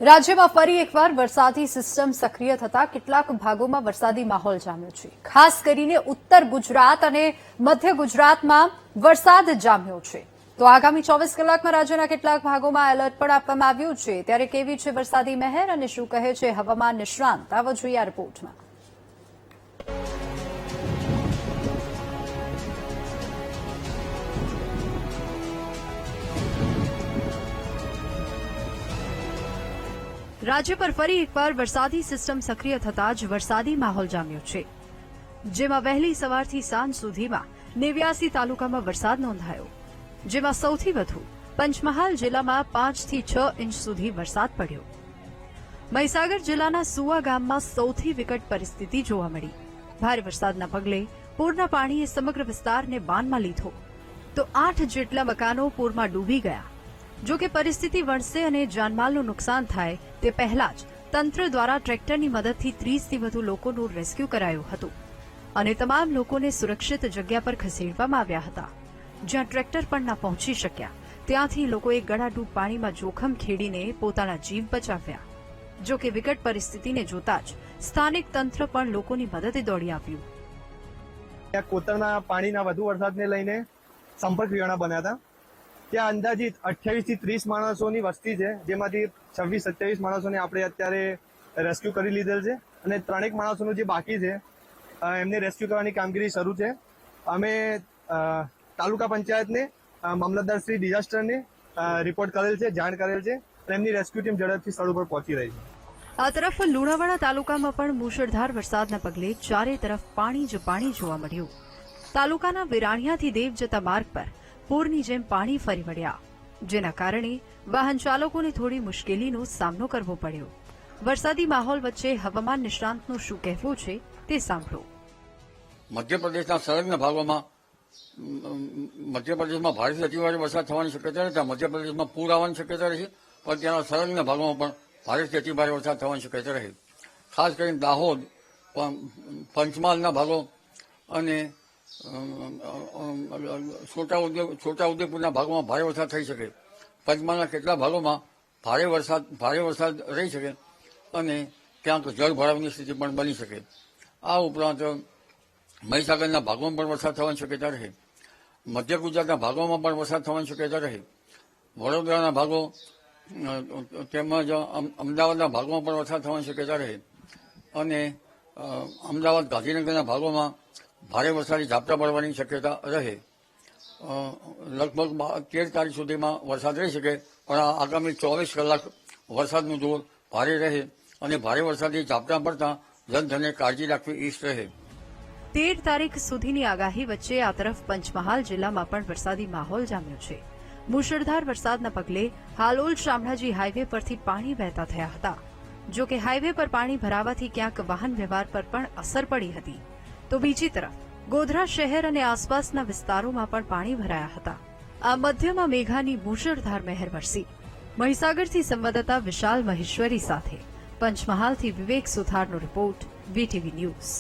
રાજ્યમાં ફરી એકવાર વરસાદી સિસ્ટમ સક્રિય થતા કેટલાક ભાગોમાં વરસાદી માહોલ જામ્યો છે। ખાસ કરીને ઉત્તર ગુજરાત અને મધ્ય ગુજરાતમાં વરસાદ જામ્યો છે। તો આગામી 24 કલાકમાં રાજ્યના કેટલાક ભાગોમાં એલર્ટ પણ આપવામાં આવ્યું છે। ત્યારે કેવી છે વરસાદી મહેર અને શું કહે છે હવામાન નિષ્ણાંત, આવો જોઈએ આ રિપોર્ટમાં। રાજ્ય પર ફરી એકવાર વરસાદી સિસ્ટમ સક્રિય થતા જ વરસાદી માહોલ જામ્યો છે, જેમાં વહેલી સવારથી સાંજ સુધીમાં 89 તાલુકામાં વરસાદ નોંધાયો, જેમાં સૌથી વધુ પંચમહાલ જિલ્લામાં 5 થી 6 ઇંચ સુધી વરસાદ પડ્યો। મહીસાગર જિલ્લાના સુવા ગામમાં સૌથી વિકટ પરિસ્થિતિ જોવા મળી। ભારે વરસાદના પગલે પૂરના પાણીએ સમગ્ર વિસ્તારને બાનમાં લીધો, તો 8 જેટલા મકાનો પૂરમાં ડૂબી ગયા। જો કે પરિસ્થિતિ વણસે અને જાનમાલનું નુકસાન થાય તે પહેલા જ તંત્ર દ્વારા ટ્રેક્ટરની મદદથી 30 થી વધુ લોકોનું રેસ્ક્યુ કરાયું હતું અને તમામ લોકોને સુરક્ષિત જગ્યા પર ખસેડવામાં આવ્યા હતા, જ્યાં ટ્રેક્ટર પણ ન પહોંચી શક્યા। ત્યાંથી લોકોએ ગળાડૂબ પાણીમાં જોખમ ખેડીને પોતાના જીવ બચાવ્યા। જો કે વિકટ પરિસ્થિતિને જોતા જ સ્થાનિક તંત્ર પણ લોકોની મદદે દોડી આવ્યું। કોતરના પાણીના વધુ વરસાદને લઈને સંપર્ક વિહોણા બન્યા હતા। ત્યાં અંદાજિત 28 થી 30 માણસોની વસ્તી છે, જેમાંથી 26-27 માણસોને આપણે અત્યારે રેસ્ક્યુ કરી લીધેલ છે અને 3 માણસોનું જે બાકી છે એમને રેસ્ક્યુ કરવાની કામગીરી શરૂ છે। અમે તાલુકા પંચાયતને મામલતદાર શ્રી ડિઝાસ્ટરને રિપોર્ટ કરેલ છે, જાણ કરેલ છે અને એમની રેસ્ક્યુ ટીમ ઝડપથી સ્થળ ઉપર પહોંચી રહી છે। આ તરફ લુણાવાડા તાલુકામાં પણ મુશળધાર વરસાદના પગલે ચારે તરફ પાણી જ પાણી જોવા મળ્યું। તાલુકાના વિરાણિયાથી દેવ જતા માર્ગ પર પૂરની જેમ પાણી ફરી વળ્યા, જેના કારણે વાહન ચાલકોને થોડી મુશ્કેલીનો સામનો કરવો પડ્યો। વરસાદી માહોલ વચ્ચે હવામાન નિષ્ણાંતનું શું કહેવું છે તે સાંભળો। મધ્યપ્રદેશના સંલગ્ન ભાગોમાં મધ્યપ્રદેશમાં ભારેથી અતિભારે વરસાદ થવાની શક્યતા નથી। મધ્યપ્રદેશમાં પૂર આવવાની શક્યતા રહી, પણ ત્યાંના સંલગ્ન ભાગોમાં પણ ભારેથી અતિભારે વરસાદ થવાની શક્યતા રહી। ખાસ કરીને દાહોદ, પંચમહાલના ભાગો અને છોટાઉદેપુરના ભાગોમાં ભારે વરસાદ થઈ શકે। પંચમહાલના કેટલાક ભાગોમાં ભારે વરસાદ રહી શકે અને ક્યાંક જળભરાવની સ્થિતિ પણ બની શકે। આ ઉપરાંત મહીસાગરના ભાગોમાં પણ વરસાદ થવાની શક્યતા રહે। મધ્ય ગુજરાતના ભાગોમાં પણ વરસાદ થવાની શક્યતા રહે। વડોદરાના ભાગો તેમજ અમદાવાદના ભાગોમાં પણ વરસાદ થવાની શક્યતા રહે અને અમદાવાદ ગાંધીનગરના ભાગોમાં ભારે વરસાદી ઝાપટા પડવાની શક્યતા રહે। લગભગ 13 તારીખ સુધીમાં વરસાદ રહી શકે, પણ આગામી 24 કલાક વરસાદનું જોર ભારે રહે અને ભારે વરસાદી ઝાપટા પડતા જનધને કાળજી રાખવી ઈષ્ટ રહે। 13 તારીખ સુધીની આગાહી વચ્ચે આ તરફ પંચમહાલ જિલ્લામાં પણ વરસાદી માહોલ જામ્યો છે। મુશળધાર વરસાદના પગલે હાલોલ શામળાજી હાઈવે પરથી પાણી વહેતા થયા હતા। જો કે હાઈવે પર પાણી ભરાવાથી ક્યાંક વાહન વ્યવહાર પર પણ અસર પડી હતી, તો બીજી તરફ ગોધરા શહેર અને આસપાસના વિસ્તારોમાં પણ પાણી ભરાયા હતા। આ મધ્યમાં મેઘાની મુશળધાર મહેર વરસી। મહીસાગરથી સંવાદદાતા વિશાલ મહેશ્વરી સાથે પંચમહાલથી વિવેક સુથારનો રિપોર્ટ, વીટીવી ન્યૂઝ।